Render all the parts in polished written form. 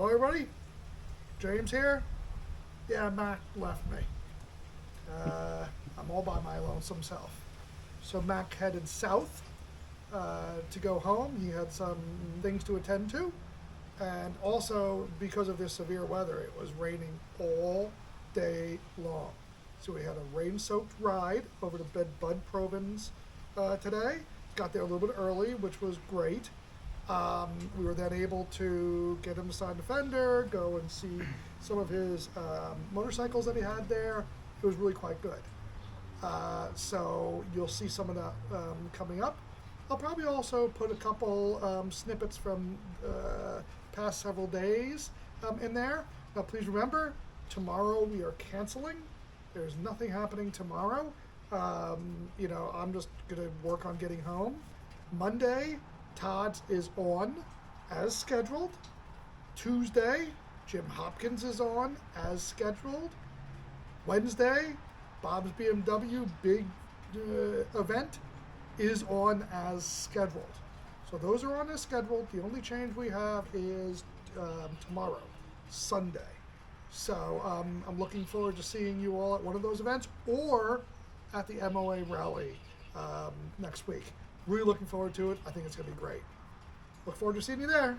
Hello everybody, James here. Yeah, Mac left me. I'm all by my lonesome self. So Mac headed south to go home. He had some things to attend to. And also, because of this severe weather, it was raining all day long. So we had a rain-soaked ride over to Bud Provin's today. Got there a little bit early, which was great. We were then able to get him to sign the fender, go and see some of his motorcycles that he had there. It was really quite good. So you'll see some of that coming up. I'll probably also put a couple snippets from past several days in there. Now please remember, tomorrow we are canceling. There's nothing happening tomorrow. I'm just gonna work on getting home. Monday, Todd's is on as scheduled. Tuesday, Jim Hopkins is on as scheduled. Wednesday, Bob's BMW big event is on as scheduled. So those are on as scheduled. The only change we have is tomorrow, Sunday. So I'm looking forward to seeing you all at one of those events or at the MOA Rally next week. Really looking forward to it. I think it's going to be great. Look forward to seeing you there.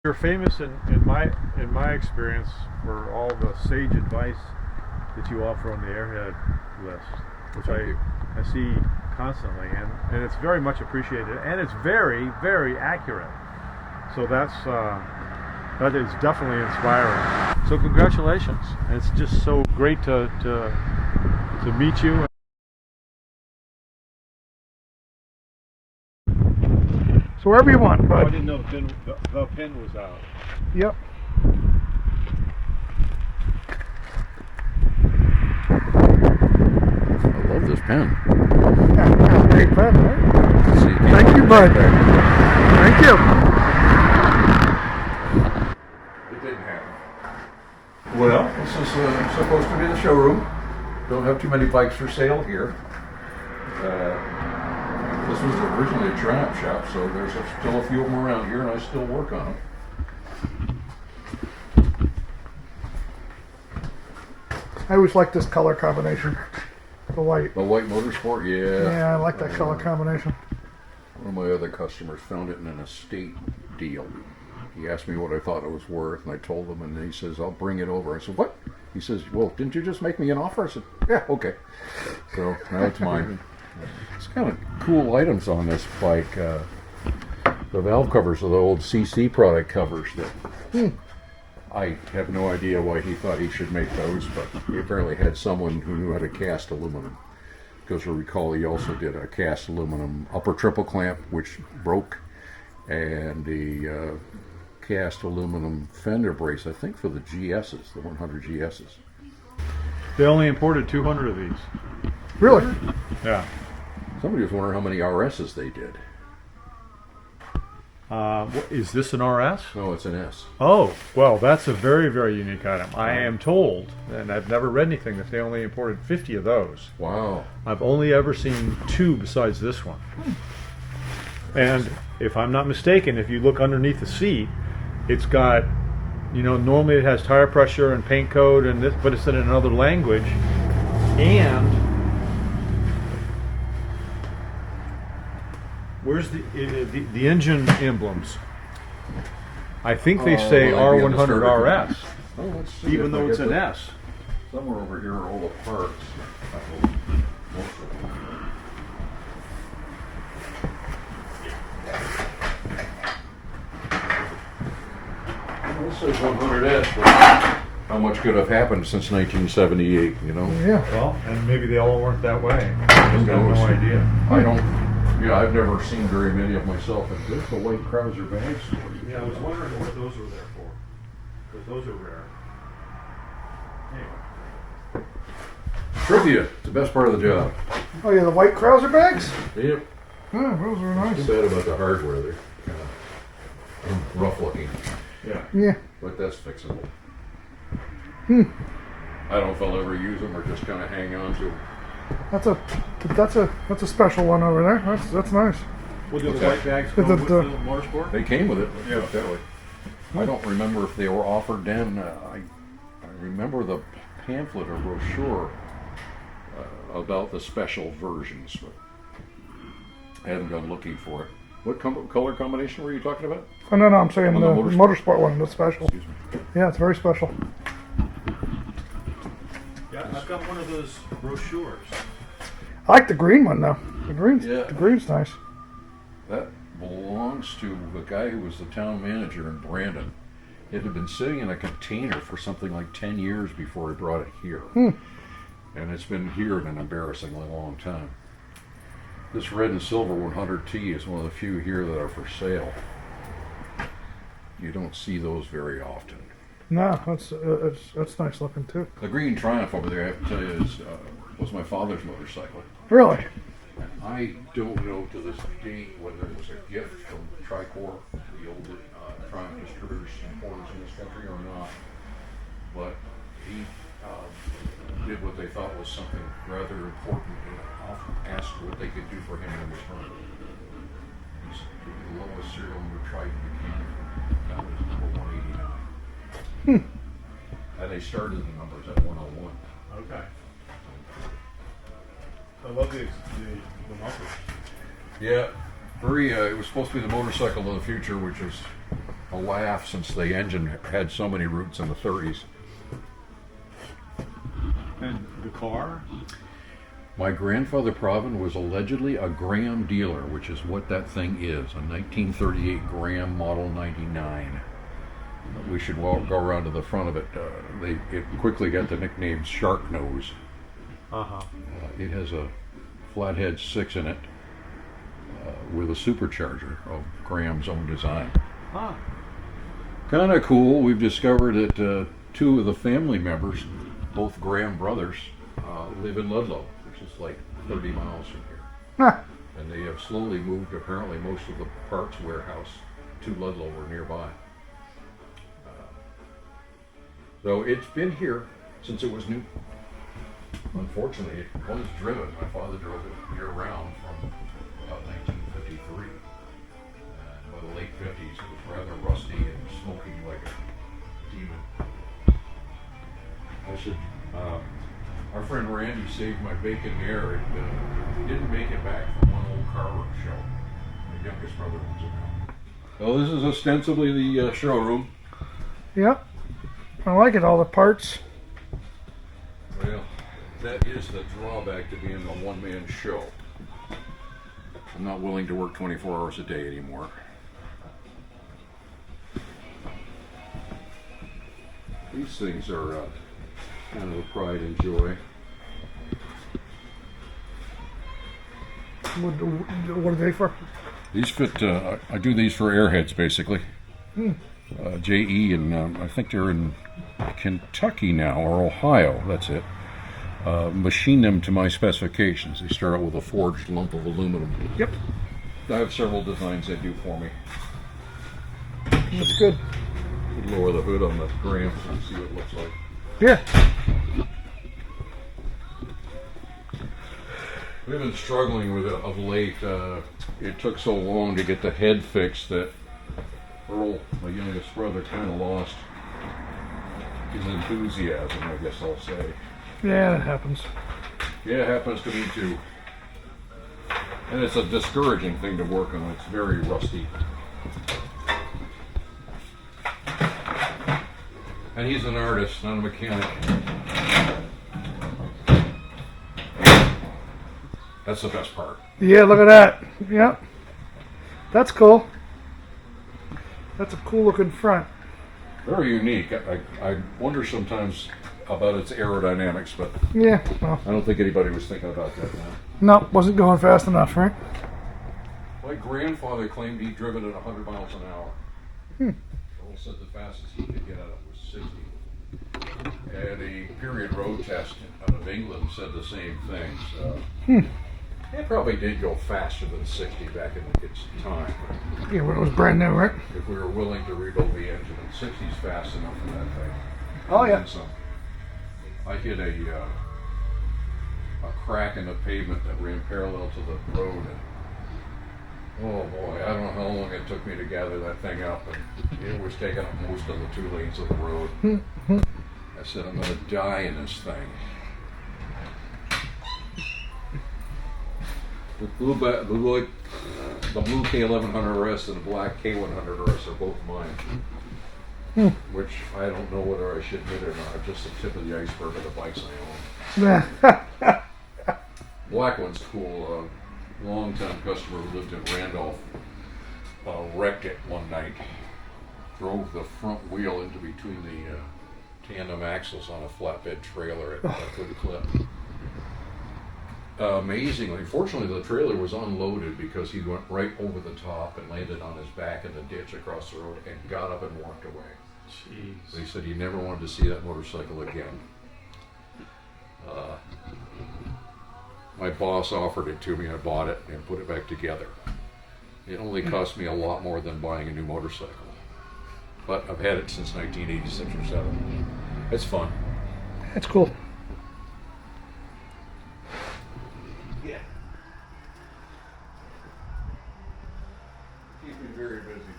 You're famous in my experience for all the sage advice that you offer on the airhead list, which I see constantly, and it's very much appreciated, and it's very, very accurate. So that is definitely inspiring. So congratulations! And it's just so great to meet you. So wherever you want, bud. I didn't know the pin was out. Yep. I love this pen. Great pen, right? See, Thank you, bud. Thank you. it didn't happen. Well, this is supposed to be the showroom. Don't have too many bikes for sale here. This was originally a try-up shop, so there's still a few of them around here, and I still work on them. I always like this color combination. The white. The white Motorsport, yeah. Yeah, I like that color combination. One of my other customers found it in an estate deal. He asked me what I thought it was worth, and I told him, and he says, I'll bring it over. I said, what? He says, well, didn't you just make me an offer? I said, yeah, okay. So now it's mine. It's kind of cool items on this bike. The valve covers are the old CC product covers that I have no idea why he thought he should make those, but he apparently had someone who knew how to cast aluminum. Because you'll recall he also did a cast aluminum upper triple clamp, which broke, and the cast aluminum fender brace, I think for the GSs, the 100 GSs. They only imported 200 of these. Really? Yeah. Somebody was wondering how many RSs they did. Is this an RS? No, it's an S. Oh, well, that's a very, very unique item. I am told, and I've never read anything, that they only imported 50 of those. Wow. I've only ever seen 2 besides this one. And if I'm not mistaken, if you look underneath the seat, it's got, you know, normally it has tire pressure and paint code and this, but it's in another language. And where's the engine emblems? I think they say well, they'd be on the starter R100 RS, Oh, let's see even if I though it's get an the- S. Somewhere over here are all the parts. Most of them. Well, this says 100S, but how much could have happened since 1978, you know? Yeah. Well, and maybe they all weren't that way. I just got no idea. I don't, yeah, I've never seen very many of myself, and there's the white Krauser bags. Yeah, I was wondering what those were there for, because those are rare. Anyway. Trivia, it's the best part of the job. Oh yeah, the white Krauser bags. Yep. Oh, those are Too nice. bad about the hardware, they're kind of rough looking. Yeah. Yeah. But that's fixable. I don't know if I'll ever use them or just kind of hang on to them. That's a special one over there. That's nice. Well, do the Okay. white bags But go the- with the motorsport? They came with it. Yeah. That way. I don't remember if they were offered then. I remember the pamphlet or brochure about the special versions, but I haven't gone looking for it. What color combination were you talking about? Oh no, I'm saying On the the motorsport one. That's special. Excuse me. Yeah, it's very special. Yeah, I've got one of those brochures. I like the green one though. The Yeah. green's nice. That belongs to the guy who was the town manager in Brandon. It had been sitting in a container for something like 10 years before he brought it here. And it's been here an embarrassingly long time. This red and silver 100T is one of the few here that are for sale. You don't see those very often. No, that's nice looking too. The green Triumph over there, I have to tell you, was my father's motorcycle. Really? I don't know to this day whether it was a gift from Tricor, the old Triumph distributors and importers in this country, or not. But he did what they thought was something rather important and often asked what they could do for him in return. He's the lowest serial number Triton became. That was number 189. And they started the numbers at 101. Okay. I love the numbers. Yeah, very. It was supposed to be the motorcycle of the future, which is a laugh since the engine had so many roots in the 30s. And the car? My grandfather Provin was allegedly a Graham dealer, which is what that thing is, a 1938 Graham Model 99. We should go around to the front of it. It quickly got the nickname Shark Nose. Uh-huh. It has a flathead 6 in it with a supercharger of Graham's own design. Huh. Kind of cool. We've discovered that two of the family members, both Graham brothers, live in Ludlow, which is like 30 miles from here. Huh. And they have slowly moved, apparently, most of the parts warehouse to Ludlow or nearby. So it's been here since it was new. Unfortunately, it was driven. My father drove it year-round from about 1953. And by the late 50s, it was rather rusty and smoking like a demon. I should. Our friend Randy saved my bacon there. It didn't make it back from one old car show. My youngest brother owns it now. So this is ostensibly the showroom. Yep. I like it. All the parts. Well, that is the drawback to being a one-man show. I'm not willing to work 24 hours a day anymore. These things are kind of a pride and joy. What are they for? These fit, I do these for airheads basically. JE, and I think they're in Kentucky now, or Ohio, that's it. Machine them to my specifications. They start out with a forged lump of aluminum. Yep. I have several designs they do for me. That's good. Lower the hood on the Graham and see what it looks like. Yeah. We've been struggling with it of late. It took so long to get the head fixed that Earl, my youngest brother, kind of lost his enthusiasm, I guess I'll say. Yeah, that happens. Yeah, it happens to me too. And it's a discouraging thing to work on. It's very rusty. And he's an artist, not a mechanic. That's the best part. Yeah, look at that. Yep. That's cool. That's a cool looking front. Very unique. I wonder sometimes about its aerodynamics, but Yeah, well, I don't think anybody was thinking about that now. no, wasn't going fast enough, right? My grandfather claimed he'd driven at 100 miles an hour. Earl said the fastest he could get at it was 60. And a period road test out of England said the same thing. So it probably did go faster than 60 back in its time. Yeah, when it was brand new, right? If we were willing to rebuild the engine, and 60's fast enough for that thing. Oh, yeah. And some. I hit a crack in the pavement that ran parallel to the road, and oh boy, I don't know how long it took me to gather that thing up, and it was taking up most of the 2 lanes of the road. I said, I'm going to die in this thing. The blue K1100RS and the black K100RS are both mine. Which I don't know whether I should admit or not. Just the tip of the iceberg of the bikes I own. Black one's cool. Long-time customer who lived in Randolph wrecked it one night. Drove the front wheel into between the tandem axles on a flatbed trailer at a good clip. Amazingly, fortunately, the trailer was unloaded because he went right over the top and landed on his back in the ditch across the road and got up and walked away. Jeez. He said he never wanted to see that motorcycle again. My boss offered it to me. I bought it and put it back together. It only cost me a lot more than buying a new motorcycle. But I've had it since 1986 or 7. It's fun. That's cool. Yeah. Keeps me very busy.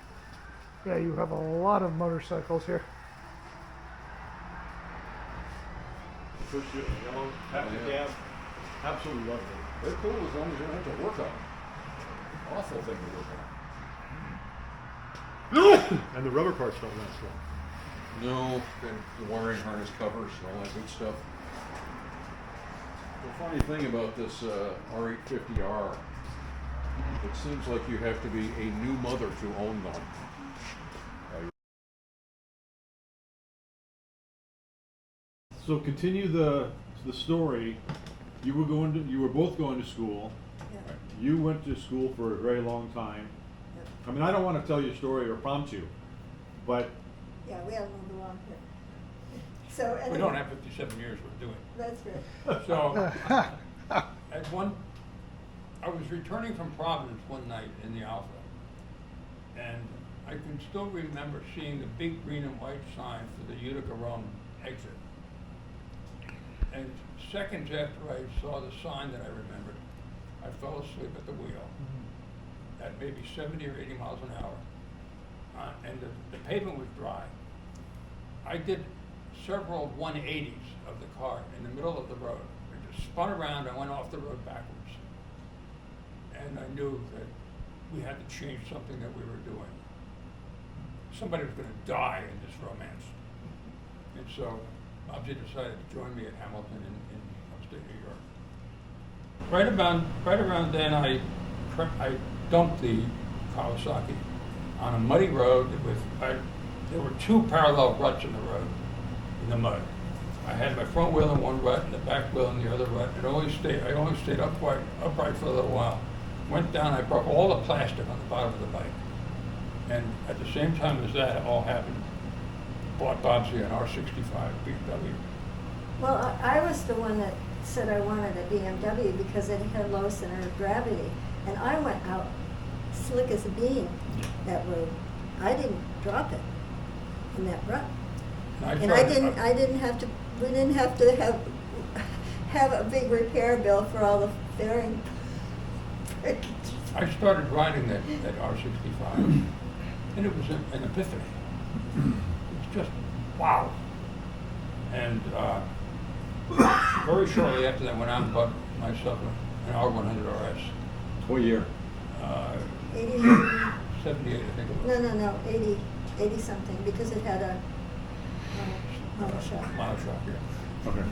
Yeah, you have a lot of motorcycles here. Push it, yellow, tapping cab. Absolutely lovely. They're cool as long as you don't have to work on them. Awful thing to work on. And the rubber parts don't last long. No, and the wiring harness covers and all that good stuff. The funny thing about this R850R, it seems like you have to be a new mother to own one. So continue the story. You were both going to school. Yeah. You went to school for a very long time. Yep. I mean, I don't want to tell your story or prompt you, but Yeah, we haven't moved along here. So anyway, We don't have 57 years worth doing. That's right. So, I was returning from Providence one night in the Alpha, and I can still remember seeing the big green and white sign for the Utica Rome exit. And seconds after I saw the sign that I remembered, I fell asleep at the wheel at maybe 70 or 80 miles an hour. And the pavement was dry. I did several 180s of the car in the middle of the road. I just spun around and went off the road backwards. And I knew that we had to change something that we were doing. Somebody was going to die in this romance. And so Bobsy decided to join me at Hamilton in upstate New York. Right around then, I dumped the Kawasaki on a muddy road there were 2 parallel ruts in the road, in the mud. I had my front wheel in one rut and the back wheel in the other rut. I only stayed upright for a little while. Went down, I broke all the plastic on the bottom of the bike. And at the same time as that all happened, bought Bobsy an R65 BMW. Well, I was the one that said I wanted a BMW because it had low center of gravity, and I went out slick as a bean that road. I didn't drop it in that rut, and we didn't have to have a big repair bill for all the fairing breakage. I started riding that R65, and it was an epiphany. It's just, wow. And very shortly after that, went out and bought myself an R100 RS. What year? 89, 78, I think it was. no, 80 something, because it had a monoshock. Monoshock, yeah. Okay.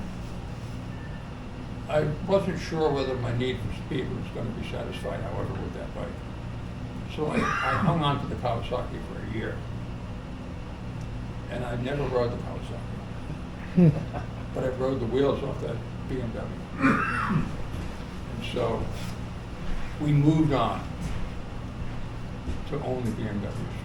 I wasn't sure whether my need for speed was going to be satisfied, however, with that bike. So I hung on to the Kawasaki for a year. And I never rode the Kawasaki. But I rode the wheels off that BMW. And so we moved on to only BMWs.